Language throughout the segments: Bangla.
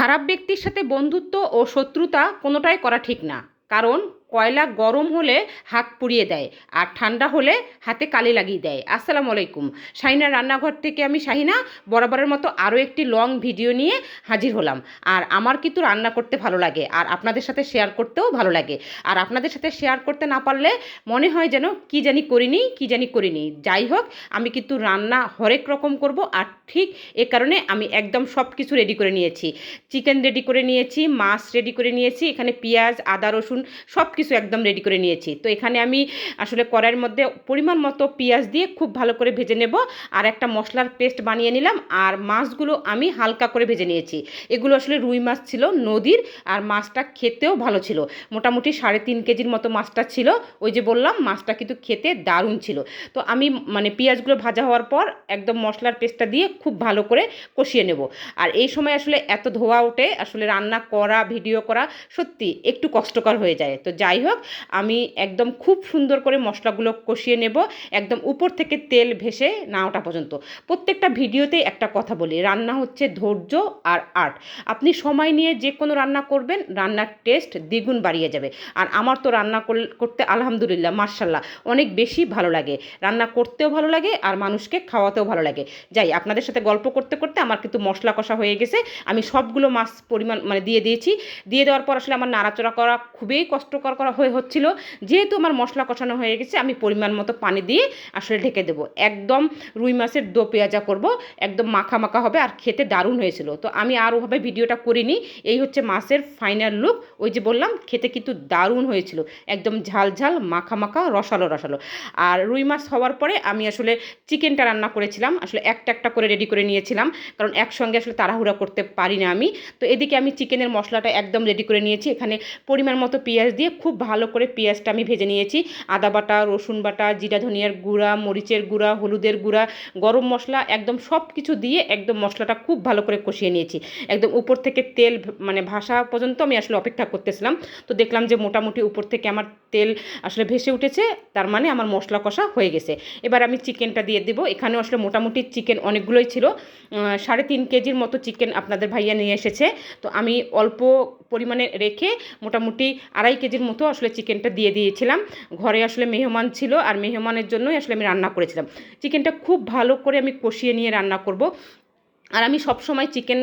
খারাপ ব্যক্তির সাথে বন্ধুত্ব ও শত্রুতা কোনোটাই করা ঠিক না। কারণ কয়লা গরম হলে হাত পুড়িয়ে দেয়, আর ঠান্ডা হলে হাতে কালি লাগিয়ে দেয়। আসসালামু আলাইকুম। শাহিনার রান্নাঘর থেকে আমি শাহিনা বরাবরের মতো আরও একটি লং ভিডিও নিয়ে হাজির হলাম। আর আমার কিন্তু রান্না করতে ভালো লাগে, আর আপনাদের সাথে শেয়ার করতেও ভালো লাগে। আর আপনাদের সাথে শেয়ার করতে না পারলে মনে হয় যেন কি জানি করিনি। যাই হোক, আমি কিন্তু রান্না হরেক রকম করব, আর ঠিক এ কারণে আমি একদম সব কিছু রেডি করে নিয়েছি। চিকেন রেডি করে নিয়েছি, মাছ রেডি করে নিয়েছি, এখানে পেঁয়াজ আদা রসুন সব কিছু একদম রেডি করে নিয়েছি। তো এখানে আমি আসলে কড়াইয়ের মধ্যে পরিমাণ মতো পেঁয়াজ দিয়ে খুব ভালো করে ভেজে নেব, আর একটা মশলার পেস্ট বানিয়ে নিলাম। আর মাছগুলো আমি হালকা করে ভেজে নিয়েছি। এগুলো আসলে রুই মাছ ছিল নদীর, আর মাছটা খেতেও ভালো ছিল। মোটামুটি 3.5 কেজির মতো মাছটা ছিল। ওই যে বললাম, মাছটা কিন্তু খেতে দারুণ ছিল। তো আমি পেঁয়াজগুলো ভাজা হওয়ার পর একদম মশলার পেস্টটা দিয়ে খুব ভালো করে কষিয়ে নেব। আর এই সময় আসলে এত ধোয়া ওঠে, আসলে রান্না করা ভিডিও করা সত্যি একটু কষ্টকর হয়ে যায়। তো যাই হোক, আমি একদম খুব সুন্দর করে মশলাগুলো কষিয়ে নেব, একদম উপর থেকে তেল ভেসে না ওঠা পর্যন্ত। প্রত্যেকটা ভিডিওতে একটা কথা বলি, রান্না হচ্ছে ধৈর্য আর আর্ট। আপনি সময় নিয়ে যে কোনো রান্না করবেন, রান্নার টেস্ট দ্বিগুণ বাড়িয়ে যাবে। আর আমার তো রান্না করতে আলহামদুলিল্লাহ মাশাল্লাহ অনেক বেশি ভালো লাগে। রান্না করতেও ভালো লাগে, আর মানুষকে খাওয়াতেও ভালো লাগে। যাই, আপনাদের সাথে গল্প করতে করতে আমার কিন্তু মশলা কষা হয়ে গেছে। আমি সবগুলো মাছ পরিমাণ দিয়ে দিয়েছি। দিয়ে দেওয়ার পর আসলে আমার নাড়াচড়া করা খুবই কষ্টকর হচ্ছিল। যেহেতু আমার মশলা কষানো হয়ে গেছে, আমি পরিমাণ মতো পানি দিয়ে আসলে ঢেকে দেবো। একদম রুই মাছের দো পেঁয়াজা করব, একদম মাখা মাখা হবে, আর খেতে দারুণ হয়েছিল। তো আমি আর ওভাবে ভিডিওটা করিনি। এই হচ্ছে মাছের ফাইনাল লুক। ওই যে বললাম, খেতে কিন্তু দারুণ হয়েছিল, একদম ঝাল ঝাল মাখা মাখা রসালো রসালো। আর রুই মাছ হওয়ার পরে আমি আসলে চিকেনটা রান্না করেছিলাম, আসলে একটা একটা করে রেডি করে নিয়েছিলাম, কারণ একসঙ্গে আসলে তাড়াহুড়া করতে পারি না আমি। তো এদিকে আমি চিকেনের মশলাটা একদম রেডি করে নিয়েছি। এখানে পরিমাণ মতো পেঁয়াজ দিয়ে খুব ভালো করে পেঁয়াজটা আমি ভেজে নিয়েছি। আদা বাটা, রসুন বাটা, জিরা ধনিয়ার গুঁড়া, মরিচের গুঁড়া, হলুদের গুঁড়া, গরম মশলা, একদম সব কিছু দিয়ে একদম মশলাটা খুব ভালো করে কষিয়ে নিয়েছি। একদম উপর থেকে তেল ভাসা পর্যন্ত আমি আসলে অপেক্ষা করতেছিলাম। তো দেখলাম যে মোটামুটি উপর থেকে আমার তেল আসলে ভেসে উঠেছে, তার মানে আমার মশলা কষা হয়ে গেছে। এবার আমি চিকেনটা দিয়ে দেবো। এখানেও আসলে মোটামুটি চিকেন অনেকগুলোই ছিল, 3.5 কেজির মতো চিকেন আপনাদের ভাইয়া নিয়ে এসেছে। তো আমি অল্প পরিমাণে রেখে মোটামুটি 2.5 কেজির মতো আসলে চিকেনটা দিয়ে দিয়েছিলাম। ঘরে আসলে মেহমান ছিল, আর মেহমানের জন্যই আসলে আমি রান্না করেছিলাম। চিকেনটা খুব ভালো করে আমি কষিয়ে নিয়ে রান্না করব। আর আমি সবসময় চিকেন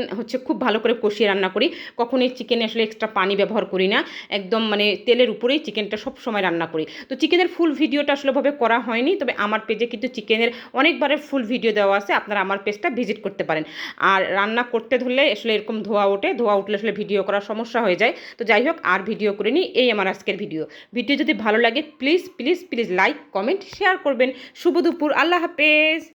খুব ভালো করে কষিয়ে রান্না করি, কখনোই চিকেনে আসলে এক্সট্রা পানি ব্যবহার করি না। একদম তেলের উপরেই চিকেনটা সবসময় রান্না করি। তো চিকেনের ফুল ভিডিওটা আসলেভাবে করা হয়নি, তবে আমার পেজে কিন্তু চিকেনের অনেকবারের ফুল ভিডিও দেওয়া আছে, আপনারা আমার পেজটা ভিজিট করতে পারেন। আর রান্না করতে ধরলে আসলে এরকম ধোয়া উঠলে আসলে ভিডিও করার সমস্যা হয়ে যায়। তো যাই হোক, আর ভিডিও করে নিই। এই আমার আজকের ভিডিও যদি ভালো লাগে please please please like comment share করবেন। শুভ দুপুর, আল্লাহ হাফেজ।